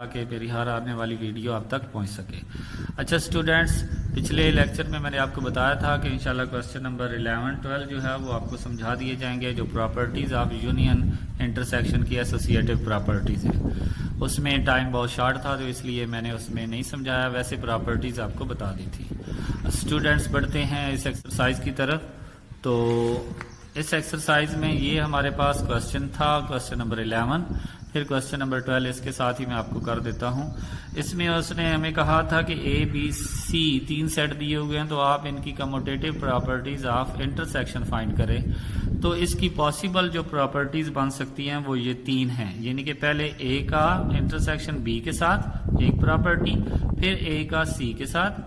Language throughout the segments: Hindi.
ताकि मेरी हर आने वाली वीडियो आप तक पहुंच सके। अच्छा स्टूडेंट्स, पिछले लेक्चर में मैंने आपको बताया था कि इंशाल्लाह क्वेश्चन नंबर 11, 12 जो है वो आपको समझा दिए जाएंगे। जो प्रॉपर्टीज़ ऑफ यूनियन इंटरसेक्शन की एसोसिएटिव प्रॉपर्टीज़ है, उसमें टाइम बहुत शॉर्ट था तो इसलिए मैंने उसमें नहीं समझाया, वैसे प्रॉपर्टीज़ आपको बता दी थी। स्टूडेंट्स बढ़ते हैं इस एक्सरसाइज की तरफ। तो इस एक्सरसाइज में ये हमारे पास क्वेश्चन था, क्वेश्चन नंबर 11, फिर क्वेश्चन नंबर 12 इसके साथ ही मैं आपको कर देता हूँ। इसमें उसने हमें कहा था कि ए बी सी 3 सेट दिए हुए हैं, तो आप इनकी commutative properties of intersection find करें। तो इसकी पॉसिबल जो प्रॉपर्टीज बन सकती हैं वो ये 3 हैं, यानी कि पहले ए का इंटरसेक्शन बी के साथ एक प्रॉपर्टी, फिर ए का सी के साथ,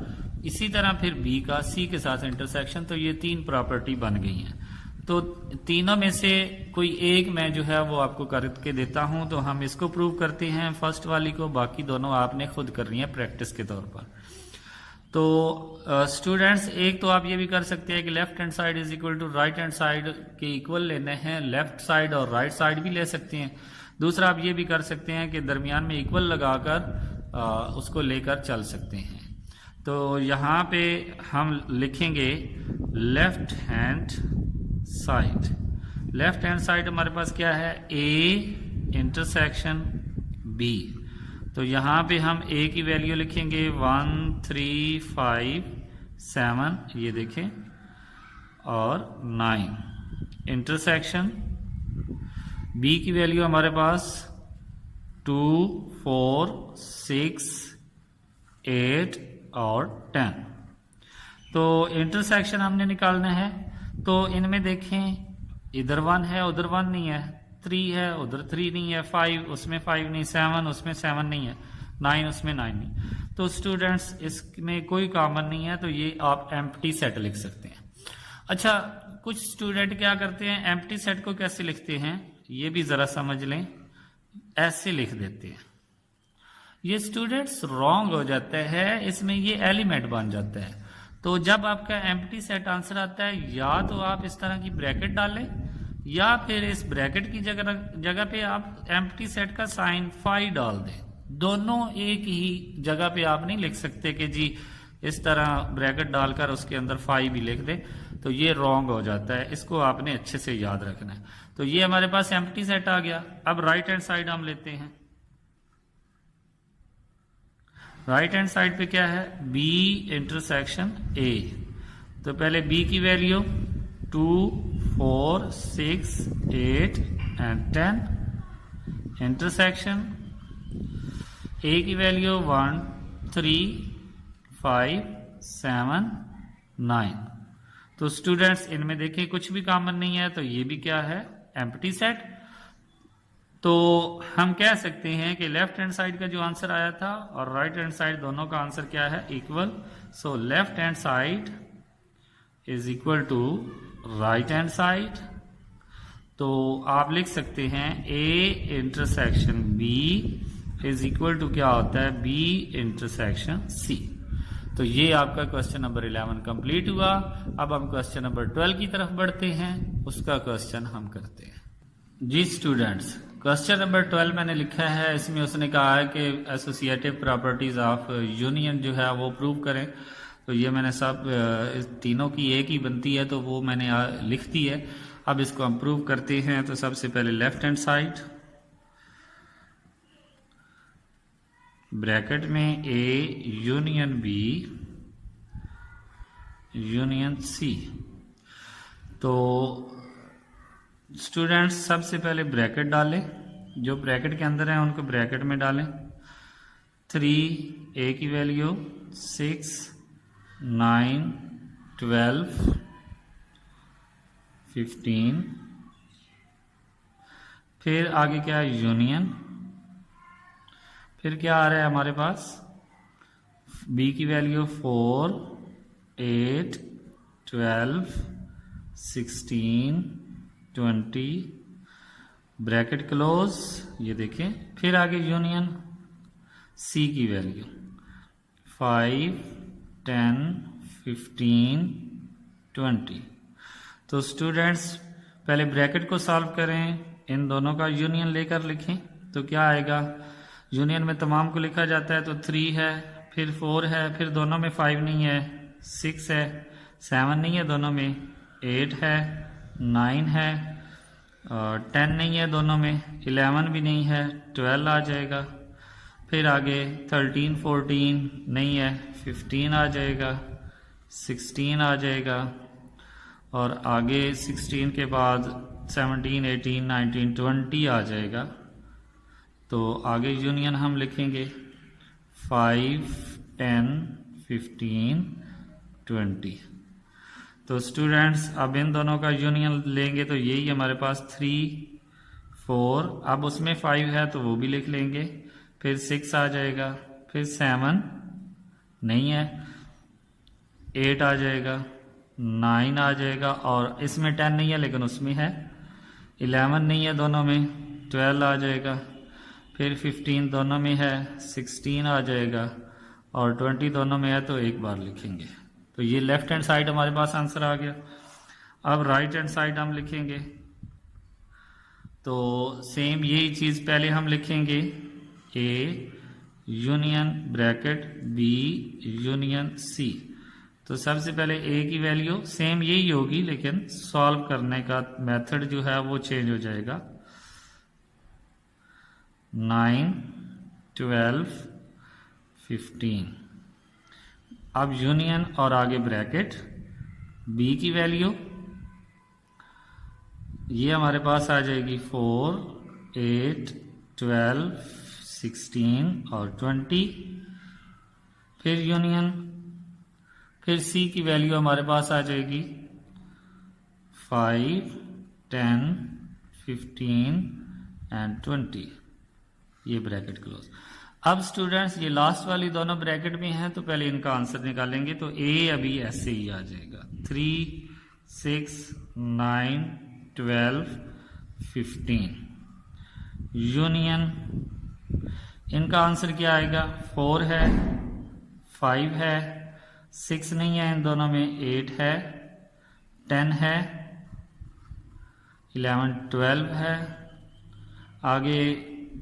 इसी तरह फिर बी का सी के साथ इंटरसेक्शन। तो ये 3 प्रॉपर्टी बन गई हैं। तो तीनों में से कोई एक मैं जो है वो आपको करके देता हूं, तो हम इसको प्रूव करते हैं फर्स्ट वाली को, बाकी दोनों आपने खुद करनी है प्रैक्टिस के तौर पर। तो स्टूडेंट्स, एक तो आप ये भी कर सकते हैं कि left hand side is equal to right hand side के इक्वल लेने हैं, लेफ्ट साइड और राइट साइड भी ले सकते हैं। दूसरा आप ये भी कर सकते हैं कि दरमियान में इक्वल लगाकर उसको लेकर चल सकते हैं। तो यहाँ पे हम लिखेंगे left hand side. Left hand side हमारे पास क्या है, ए इंटरसेक्शन बी। तो यहां पे हम ए की वैल्यू लिखेंगे 1 3 5 7, ये देखें, और 9। इंटरसेक्शन बी की वैल्यू हमारे पास 2 4 6 8 और 10। तो इंटरसेक्शन हमने निकालना है। तो इनमें देखें, इधर 1 है उधर 1 नहीं है, 3 है उधर 3 नहीं है, 5 उसमें 5 नहीं, 7 उसमें 7 नहीं है, 9 उसमें 9 नहीं। तो स्टूडेंट्स इसमें कोई कॉमन नहीं है, तो ये आप एम्प्टी सेट लिख सकते हैं। अच्छा, कुछ स्टूडेंट क्या करते हैं, एम्प्टी सेट को कैसे लिखते हैं ये भी जरा समझ लें। ऐसे लिख देते हैं, ये स्टूडेंट्स रॉन्ग हो जाता है, इसमें ये एलिमेंट बन जाता है। तो जब आपका एम्प्टी सेट आंसर आता है, या तो आप इस तरह की ब्रैकेट डालें, या फिर इस ब्रैकेट की जगह पे आप एम्प्टी सेट का साइन फाई डाल दें। दोनों एक ही जगह पे आप नहीं लिख सकते कि जी इस तरह ब्रैकेट डालकर उसके अंदर फाई भी लिख दे, तो ये रॉन्ग हो जाता है। इसको आपने अच्छे से याद रखना है। तो ये हमारे पास एम्प्टी सेट आ गया। अब राइट हैंड साइड हम लेते हैं। राइट हैंड साइड पे क्या है, बी इंटरसेक्शन ए। तो पहले बी की वैल्यू 2 4 6 8 एंड 10। इंटरसेक्शन ए की वैल्यू 1 3 5 7 9। तो स्टूडेंट्स इनमें देखिए कुछ भी कॉमन नहीं है, तो ये भी क्या है, एम्प्टी सेट। तो हम कह सकते हैं कि लेफ्ट हैंड साइड का जो आंसर आया था और राइट हैंड साइड दोनों का आंसर क्या है, equal. So left hand side is equal to right hand side. तो आप लिख सकते हैं A intersection B is equal to क्या होता है, बी इंटरसेक्शन सी। तो ये आपका क्वेश्चन नंबर 11 कंप्लीट हुआ। अब हम क्वेश्चन नंबर 12 की तरफ बढ़ते हैं, उसका क्वेश्चन हम करते हैं। जी स्टूडेंट्स, क्वेश्चन नंबर 12 मैंने लिखा है, इसमें उसने कहा है कि एसोसिएटिव प्रॉपर्टीज ऑफ यूनियन जो है वो प्रूव करें। तो ये मैंने सब इस तीनों की एक ही बनती है, तो वो मैंने लिख दी है। अब इसको हम प्रूव करते हैं। तो सबसे पहले लेफ्ट हैंड साइड, ब्रैकेट में A union B union C. तो स्टूडेंट्स सबसे पहले ब्रैकेट डालें, जो ब्रैकेट के अंदर है उनको ब्रैकेट में डालें। 3 ए की वैल्यू 6 9 12 15। फिर आगे क्या है, यूनियन। फिर क्या आ रहा है हमारे पास, बी की वैल्यू 4 8 12 16 20, ब्रैकेट क्लोज, ये देखें। फिर आगे यूनियन, सी की वैल्यू 5 10 15 20। तो स्टूडेंट्स पहले ब्रैकेट को सॉल्व करें, इन दोनों का यूनियन लेकर लिखें। तो क्या आएगा, यूनियन में तमाम को लिखा जाता है तो 3 है, फिर 4 है, फिर दोनों में 5 नहीं है, 6 है, 7 नहीं है दोनों में, 8 है, 9 है, 10 नहीं है दोनों में, 11 भी नहीं है, 12 आ जाएगा। फिर आगे 13 14 नहीं है, 15 आ जाएगा, 16 आ जाएगा, और आगे 16 के बाद 17 18 19 20 आ जाएगा। तो आगे यूनियन हम लिखेंगे 5 10 15 20। तो स्टूडेंट्स अब इन दोनों का यूनियन लेंगे तो यही हमारे पास 3 4, अब उसमें 5 है तो वो भी लिख लेंगे, फिर 6 आ जाएगा, फिर 7 नहीं है, 8 आ जाएगा, 9 आ जाएगा, और इसमें 10 नहीं है लेकिन उसमें है, 11 नहीं है दोनों में, 12 आ जाएगा, फिर 15 दोनों में है, 16 आ जाएगा, और 20 दोनों में है तो एक बार लिखेंगे। तो ये लेफ्ट हैंड साइड हमारे पास आंसर आ गया। अब राइट हैंड साइड हम लिखेंगे तो सेम यही चीज पहले हम लिखेंगे A union bracket B union C. तो सबसे पहले ए की वैल्यू सेम यही होगी लेकिन सॉल्व करने का मेथड जो है वो चेंज हो जाएगा। 9 12 15, अब यूनियन और आगे ब्रैकेट, बी की वैल्यू ये हमारे पास आ जाएगी 4 8 12 16 और 20, फिर यूनियन, फिर सी की वैल्यू हमारे पास आ जाएगी 5 10 15 एंड 20, ये ब्रैकेट क्लोज। अब स्टूडेंट्स ये लास्ट वाली दोनों ब्रैकेट में हैं तो पहले इनका आंसर निकालेंगे। तो ए अभी ऐसे ही आ जाएगा 3 6 9 12 15, यूनियन इनका आंसर क्या आएगा, 4 है, 5 है, 6 नहीं है इन दोनों में, 8 है, 10 है, 11 12 है, आगे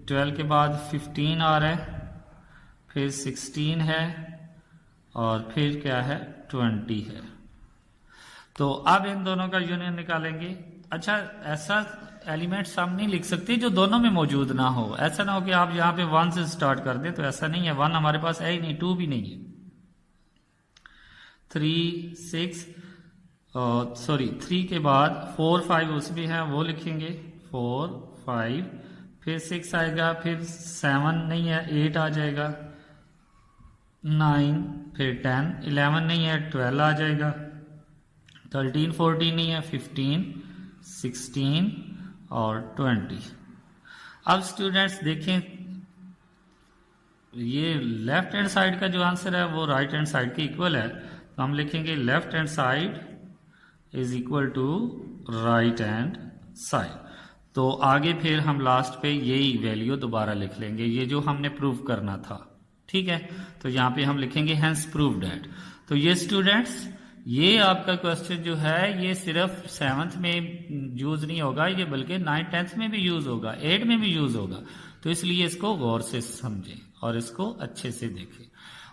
12 के बाद 15 आ रहा है, फिर 16 है, और फिर क्या है 20 है। तो अब इन दोनों का यूनियन निकालेंगे। अच्छा, ऐसा एलिमेंट्स हम नहीं लिख सकते जो दोनों में मौजूद ना हो। ऐसा ना हो कि आप यहाँ पे 1 से स्टार्ट कर दें, तो ऐसा नहीं है। 1 हमारे पास है ही नहीं, 2 भी नहीं है। 3 6 सॉरी 3 के बाद 4 5 उसमें है, वो लिखेंगे 4 5, फिर 6 आएगा, फिर 7 नहीं है, 8 आ जाएगा, 9 फिर 10, 11 नहीं है, 12 आ जाएगा, 13 14 नहीं है, 15 16 और 20। अब स्टूडेंट्स देखें, ये लेफ्ट हैंड साइड का जो आंसर है वो राइट हैंड साइड के इक्वल है। तो हम लिखेंगे left hand side is equal to right hand side. तो आगे फिर हम लास्ट पे यही वैल्यू दोबारा लिख लेंगे, ये जो हमने प्रूव करना था। ठीक है, तो यहाँ पे हम लिखेंगे हेंस प्रूव्ड दैट। तो ये स्टूडेंट्स, ये आपका क्वेश्चन जो है ये सिर्फ 7th में यूज नहीं होगा, ये बल्कि 9th 10th में भी यूज होगा, 8 में भी यूज होगा। तो इसलिए इसको गौर से समझें और इसको अच्छे से देखें।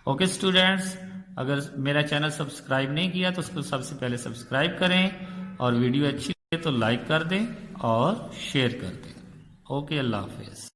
ओके स्टूडेंट्स, अगर मेरा चैनल सब्सक्राइब नहीं किया तो उसको सबसे पहले सब्सक्राइब करें, और वीडियो अच्छी लगे तो लाइक कर दें और शेयर कर दें। ओके, अल्लाह हाफिज।